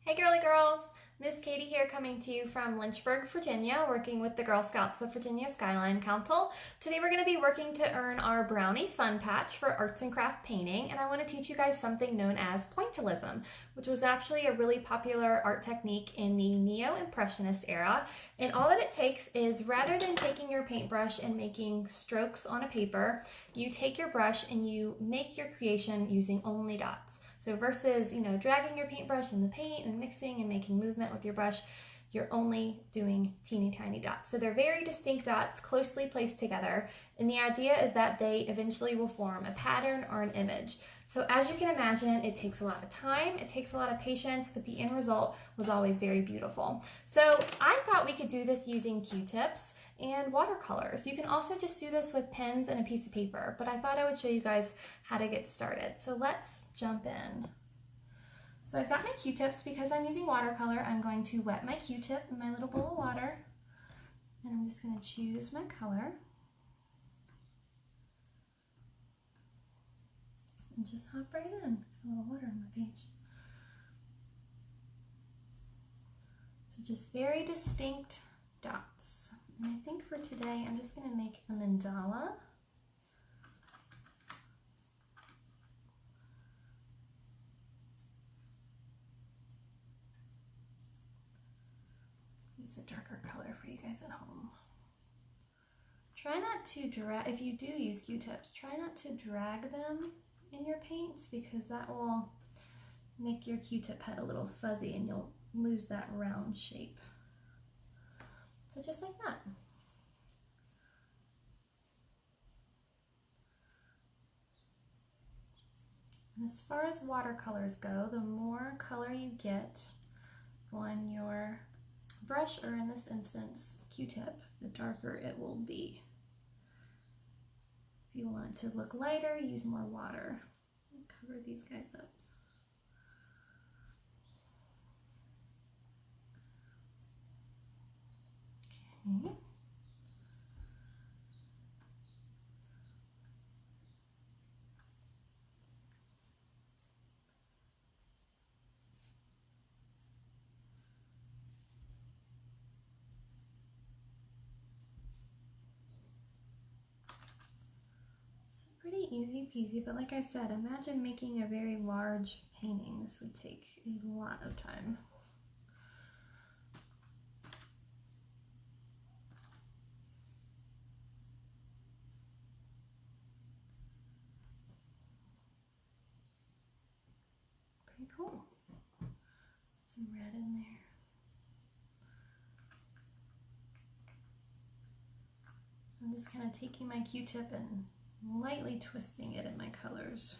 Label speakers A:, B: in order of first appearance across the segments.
A: Hey girly girls! Miss Katie here coming to you from Lynchburg, Virginia, working with the Girl Scouts of Virginia Skyline Council. Today we're going to be working to earn our Brownie Fun Patch for arts and craft painting, and I want to teach you guys something known as Pointillism, which was actually a really popular art technique in the Neo-Impressionist era. And all that it takes is, rather than taking your paintbrush and making strokes on a paper, you take your brush and you make your creation using only dots. So versus, dragging your paintbrush in the paint and mixing and making movement with your brush, you're only doing teeny tiny dots. So they're very distinct dots, closely placed together. And the idea is that they eventually will form a pattern or an image. So as you can imagine, it takes a lot of time, it takes a lot of patience, but the end result was always very beautiful. So I thought we could do this using Q-tips and watercolors. You can also just do this with pens and a piece of paper, but I thought I would show you guys how to get started. So let's jump in. So I've got my Q-tips. Because I'm using watercolor, I'm going to wet my Q-tip in my little bowl of water, and I'm just going to choose my color and just hop right in. A little water on my page. So just very distinct dots. And I think for today, I'm just going to make a mandala. Use a darker color for you guys at home. Try not to drag, if you do use Q-tips, try not to drag them in your paints, because that will make your Q-tip head a little fuzzy and you'll lose that round shape. So just like that. And as far as watercolors go, the more color you get on your brush, or in this instance, Q-tip, the darker it will be. If you want it to look lighter, use more water. Cover these guys up. Okay. Pretty easy peasy, but like I said, imagine making a very large painting. This would take a lot of time. Pretty cool. Some red in there. So I'm just kind of taking my Q-tip and lightly twisting it in my colors.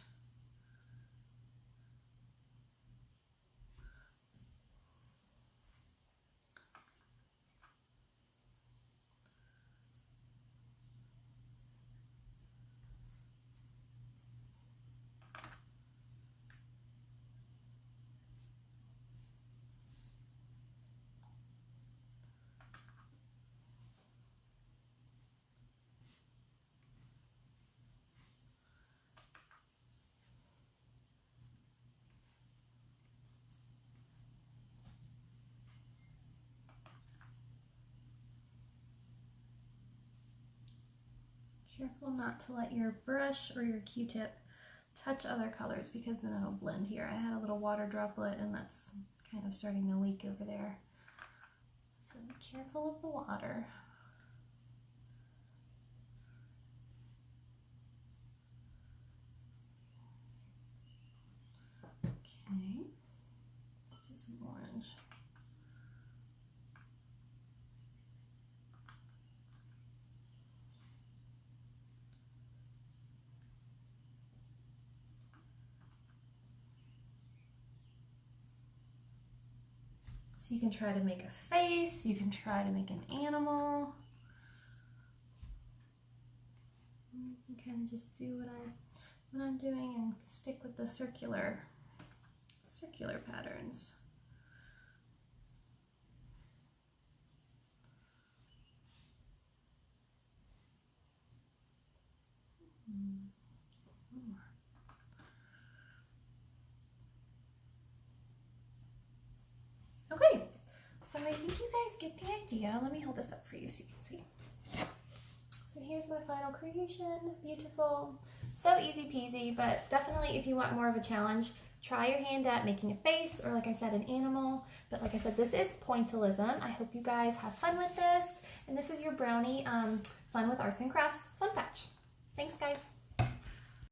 A: Careful not to let your brush or your Q-tip touch other colors, because then it'll blend here. I had a little water droplet and that's kind of starting to leak over there. So be careful of the water. Okay, let's do some orange. So you can try to make a face, you can try to make an animal. You can kind of just do what I'm doing and stick with the circular patterns. One more. guys get the idea. Let me hold this up for you so you can see. So here's my final creation. Beautiful. So easy peasy, but definitely if you want more of a challenge, try your hand at making a face or, like I said, an animal. But like I said, this is Pointillism. I hope you guys have fun with this. And this is your Brownie Fun with Arts and Crafts Fun Patch. Thanks, guys.